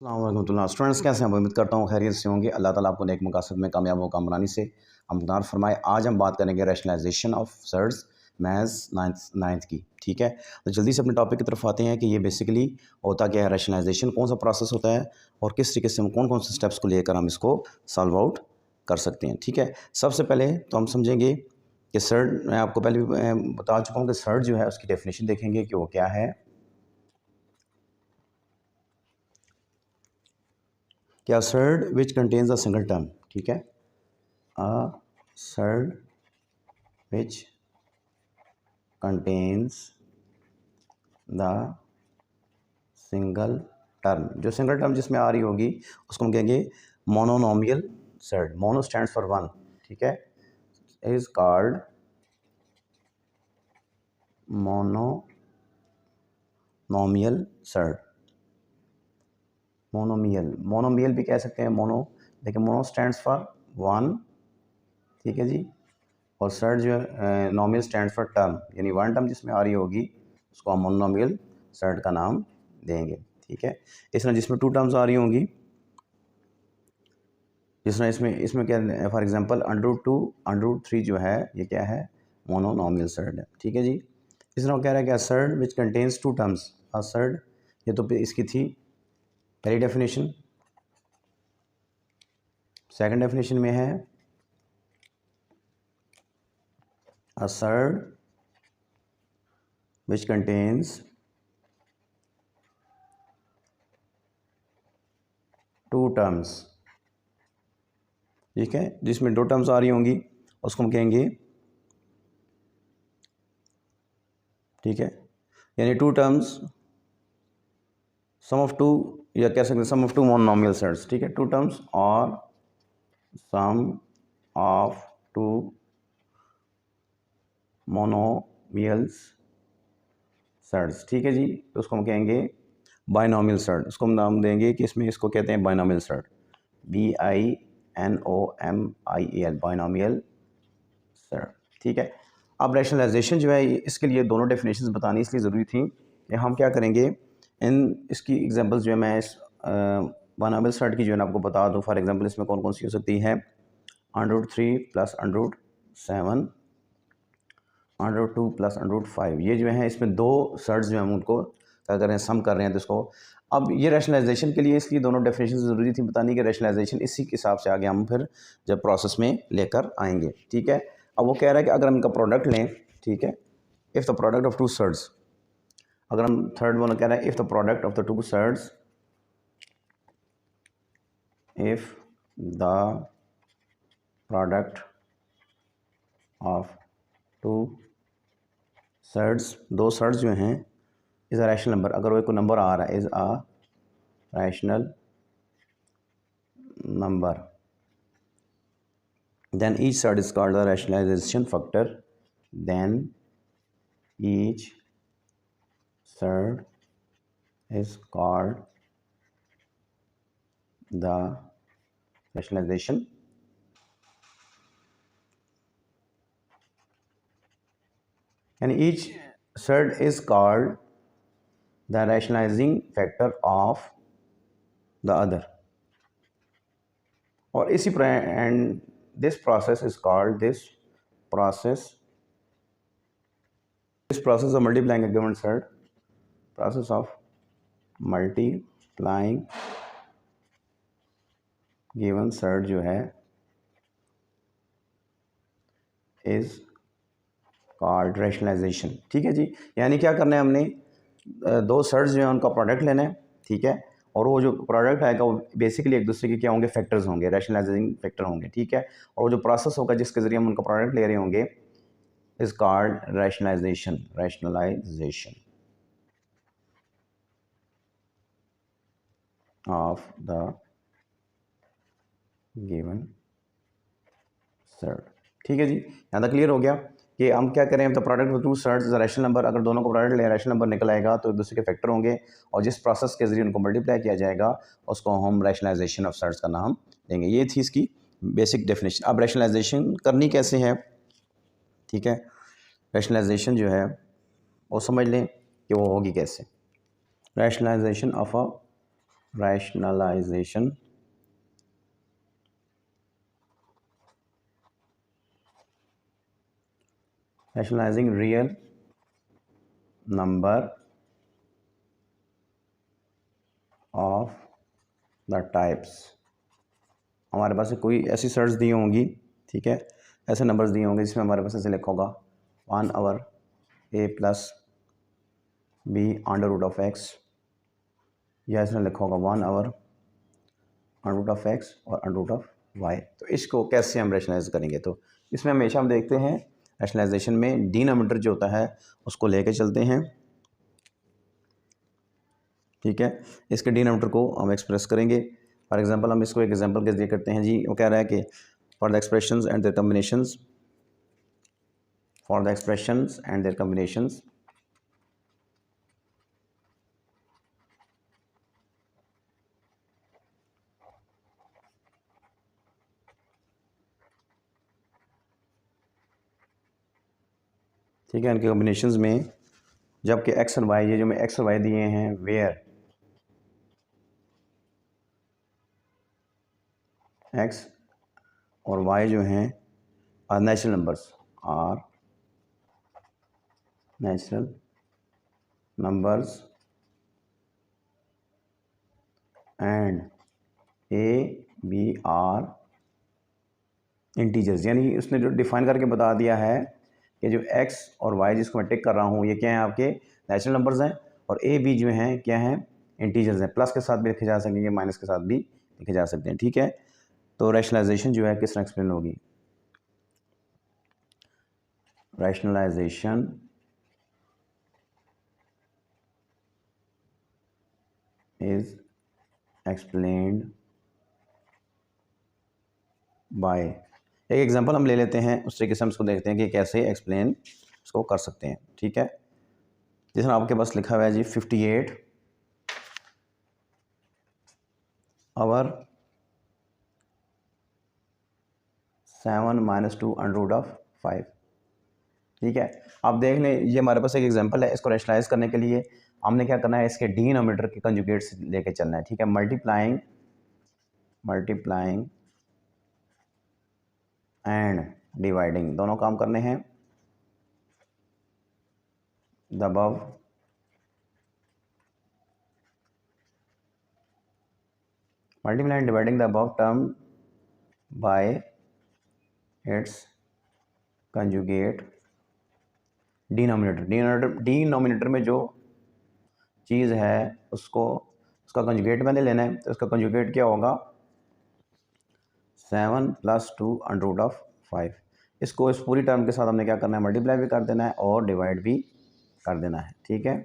Students कैसे हैं? उम्मीद करता हूँ खैरियत से होंगे। अल्लाह ताला आपको नेक मकासद में कामयाब व कामरानी से हमदार फरमाए। आज हम बात करेंगे rationalisation of surds maths ninth की। ठीक है, तो जल्दी से अपने टॉपिक की तरफ आते हैं कि ये बेसिकली होता क्या है, रैशनलाइजेशन कौन सा प्रोसेस होता है और किस तरीके से हम कौन कौन से स्टेप्स को लेकर हम इसको सॉल्व आउट कर सकते हैं। ठीक है, सबसे पहले तो हम समझेंगे कि सर्ड, मैं आपको पहले भी बता चुका हूँ कि सर्ड जो है उसकी डेफिनेशन देखेंगे कि वो क्या है। क्या surd which contains a single term. ठीक है, a surd which contains the single term। जो सिंगल टर्म जिसमें आ रही होगी उसको हम कहेंगे monomial surd. Mono stands for one. ठीक है, is called monomial surd. Monomial भी कह सकते हैं, मोनो, लेकिन मोनो स्टैंड्स फॉर वन। ठीक है जी, और सर्ड जो है नॉमियल स्टैंड फॉर टर्म, यानी वन टर्म जिसमें आ रही होगी उसको हम मोनोमियल सर्ड का नाम देंगे। ठीक है, इस तरह जिसमें टू टर्म्स आ रही होंगी, जिस तरह इसमें इसमें क्या, फॉर एग्जांपल √2 √3 जो है ये क्या है, मोनोनोमियल सर्ड है। ठीक है जी, इस तरह कह रहा है कि surd which contains two terms. A surd, ये तो इसकी थी पहली डेफिनेशन। सेकंड डेफिनेशन में है a surd which contains two terms। ठीक है, जिसमें दो टर्म्स आ रही होंगी उसको हम कहेंगे, ठीक है, यानी two terms, sum of two, या कह सकते हैं sum of two monomial surds. ठीक है, टू टर्म्स और sum of two monomials surds. ठीक है जी, तो उसको हम कहेंगे बाइनोमियल सर्ड। उसको हम नाम देंगे कि इसमें इसको कहते हैं binomial surd, BINOMIAL, binomial surd. ठीक है, अब रैशनलाइजेशन जो है इसके लिए दोनों डेफिनेशंस बतानी इसलिए ज़रूरी थी कि हम क्या करेंगे, इन इसकी एग्जांपल्स जो है मैं इस बाइनोमियल सर्ड की जो है ना आपको बता दूं। फॉर एग्जांपल इसमें कौन कौन सी हो सकती है, √3 + √7, √2 + √5। ये जो है इसमें दो सर्ड्स जो हम उनको क्या कर रहे हैं, सम कर रहे हैं। तो इसको अब ये रैशनलाइजेशन के लिए इसलिए दोनों डेफिनेशन ज़रूरी थी बतानी कि रैशनलाइजेशन इसी के हिसाब से आगे हम फिर जब प्रोसेस में लेकर आएंगे। ठीक है, अब वो कह रहा है कि अगर हम इनका प्रोडक्ट लें, ठीक है, if the product of two surds, अगर हम थर्ड वन कह रहा है if the product of the two surds, if the product of two surds, दो सर्ड्स जो हैं, इज़ अ रैशनल नंबर, अगर वो कोई नंबर आ रहा है, is a rational number, then each surd is called the rationalization factor, then each surd is called the rationalization and each surd is called the rationalizing factor of the other, और इसी and this process is called this process of multiplying a given surd, process of multiplying given surd जो है is called rationalization। ठीक है जी, यानी क्या करना है, हमने दो सर्ड्स जो है उनका प्रोडक्ट लेना है। ठीक है, और वो जो प्रोडक्ट आएगा वो बेसिकली एक दूसरे के क्या होंगे, फैक्टर्स होंगे, रैशनलाइजिंग फैक्टर होंगे। ठीक है, और वो जो प्रोसेस होगा जिसके ज़रिए हम उनका प्रोडक्ट ले रहे होंगे is called rationalisation of the given surd. ठीक है जी, यहाँ तक क्लियर हो गया कि हम क्या करें, the product of two surds is rational number. अगर दोनों को प्रोडक्ट ले रैशनल नंबर निकल आएगा तो एक दूसरे के फैक्टर होंगे, और जिस प्रोसेस के जरिए उनको मल्टीप्लाई किया जाएगा उसको हम रैशनलाइजेशन ऑफ सर्ड्स का नाम देंगे। ये थी इसकी बेसिक डेफिनेशन। अब रैशनलाइजेशन करनी कैसे है, ठीक है, रैशनलाइजेशन जो है वो समझ लें कि वो होगी कैसे। Rationalisation of a rationalisation rationalising real number of the types. हमारे पास कोई ऐसी सर्च दी होंगी, ठीक है, ऐसे नंबर्स दिए होंगे जिसमें हमारे पास ऐसे लिखा होगा 1/a plus b under root of x, या इसमें लिखा होगा 1/अंडर रूट ऑफ x और अंडर रूट ऑफ y। तो इसको कैसे हम रैशनलाइज करेंगे? तो इसमें हमेशा हम देखते हैं रैशनलाइजेशन में डिनोमिनेटर जो होता है उसको लेके चलते हैं, ठीक है। इसके डिनोमिनेटर को हम एक्सप्रेस करेंगे। फॉर एग्जांपल हम इसको एक एग्जांपल के जरिए करते हैं जी। वो कह रहा है कि for the expressions and their combinations, for the expressions and their combinations ठीक है, इनके कॉम्बिनेशंस में जबकि एक्स और वाई, ये जो मैं एक्स और वाई दिए हैं, वेयर एक्स और वाई जो हैं are natural numbers, are natural numbers and a b are integers. यानी उसने जो डिफाइन करके बता दिया है कि जो एक्स और वाई जिसको मैं टिक कर रहा हूँ ये क्या है, आपके नेचुरल नंबर्स हैं, और ए बी जो हैं क्या हैं, इंटीजर्स हैं। प्लस के साथ भी लिखे जा सकेंगे, माइनस के साथ भी लिखे जा सकते हैं, ठीक है। तो रैशनलाइजेशन जो है किस तरह एक्सप्लेन होगी? रैशनलाइजेशन इज एक्सप्लेन्ड बाय, एक एग्जांपल हम ले लेते हैं, उस तरीके से हम इसको देखते हैं कि कैसे एक्सप्लेन इसको कर सकते हैं, ठीक है। जिस तरह आपके पास लिखा हुआ है जी 58 और 7 - 2 अंडर रूट ऑफ 5, ठीक है। आप देख लें, ये हमारे पास एक एग्जांपल है। इसको रैशनलाइज करने के लिए हमने क्या करना है, इसके डिनोमिनेटर के कंजुगेट्स लेके चलना है, ठीक है। मल्टीप्लाइंग एंड डिवाइडिंग दोनों काम करने हैं। The above multiply and dividing the above term by it's conjugate denominator में जो चीज़ है उसको उसका कंजुगेट मैंने लेना है। तो उसका कंजुगेट क्या होगा? 7 + 2 अंडर रूट ऑफ 5। इसको इस पूरी टर्म के साथ हमने क्या करना है, मल्टीप्लाई भी कर देना है और डिवाइड भी कर देना है, ठीक है।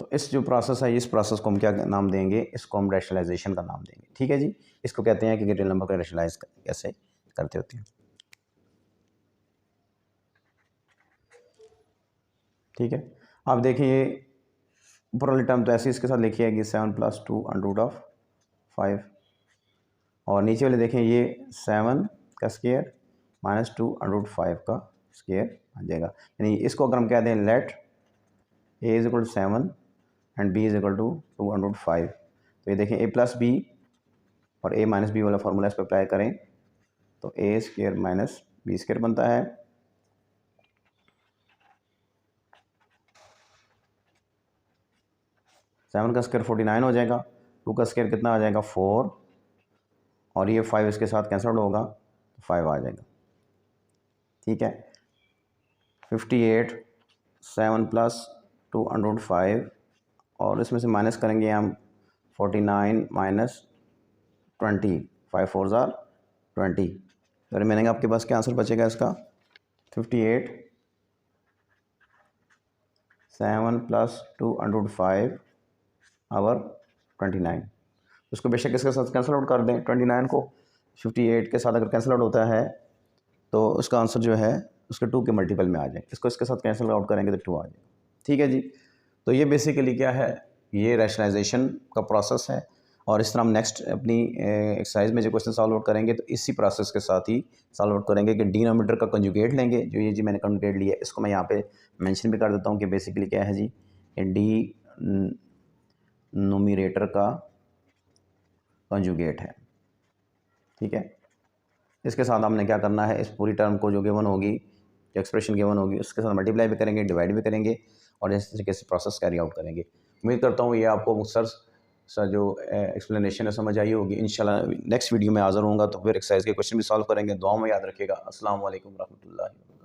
तो इस जो प्रोसेस है, इस प्रोसेस को हम क्या नाम देंगे? इसको हम रैशनलाइजेशन का नाम देंगे, ठीक है जी। इसको कहते हैं कि रियल नंबर को रैशनलाइज कैसे करते होते हैं, ठीक है। आप देखिए ऊपर वाली टर्म तो ऐसी इसके साथ लिखी है कि 7 + 2 अंडर रूट ऑफ 5, और नीचे वाले देखें ये 7 का स्क्वायर -2 अंडर रूट 5 का स्क्वायर आ जाएगा। यानी इसको अगर हम कह दें let a = 7 and b = 2 under root 5, तो ये देखें a + b और a - b वाला फार्मूला इस पर अप्लाई करें तो a² - b² बनता है। 7 का स्क्वायर 49 हो जाएगा, 2 का स्क्वायर कितना आ जाएगा 4, और ये 5 इसके साथ कैंसल होगा तो 5 आ जाएगा, ठीक है। 58 7 + 2 अंडर रूट 5, और इसमें से माइनस करेंगे हम 49 - 20, 5 4 ज़ार 20, तो रिमेनिंग आपके पास क्या आंसर बचेगा इसका? 58 7 + 2 अंडर रूट 5 और 29। उसको बेशक इसके साथ कैंसिल आउट कर दें। 29 को 58 के साथ अगर कैंसिल आउट होता है तो उसका आंसर जो है उसके 2 के मल्टीपल में आ जाए। इसको इसके साथ कैंसिल आउट करेंगे तो 2 आ जाएगा, ठीक है जी। तो ये बेसिकली क्या है, ये रैशनलाइजेशन का प्रोसेस है। और इस तरह हम नेक्स्ट अपनी एक्सरसाइज में जो क्वेश्चन सॉल्व आउट करेंगे तो इसी प्रोसेस के साथ ही सॉल्व आउट करेंगे कि डिनोमिनेटर का कंजुगेट लेंगे। जो ये जी मैंने कंजुगेट लिया, इसको मैं यहाँ पे मेंशन भी कर देता हूँ कि बेसिकली क्या है जी, डी नोमिनेटर का कंजुगेट है। ठीक है, इसके साथ हमने क्या करना है, इस पूरी टर्म को जो गिवन होगी, जो एक्सप्रेशन गिवन होगी, उसके साथ मल्टीप्लाई भी करेंगे, डिवाइड भी करेंगे और इस तरीके से प्रोसेस कैरी आउट करेंगे। उम्मीद करता हूँ ये आपको मुख्तसर सा जो एक्सप्लेनेशन है समझ आई होगी। इंशाल्लाह नेक्स्ट वीडियो में हाज़िर होऊंगा तो फिर एक्सरसाइज के क्वेश्चन भी सॉल्व करेंगे। दुआ में याद रखिएगा। अस्सलाम वालेकुम रहमतुल्लाहि।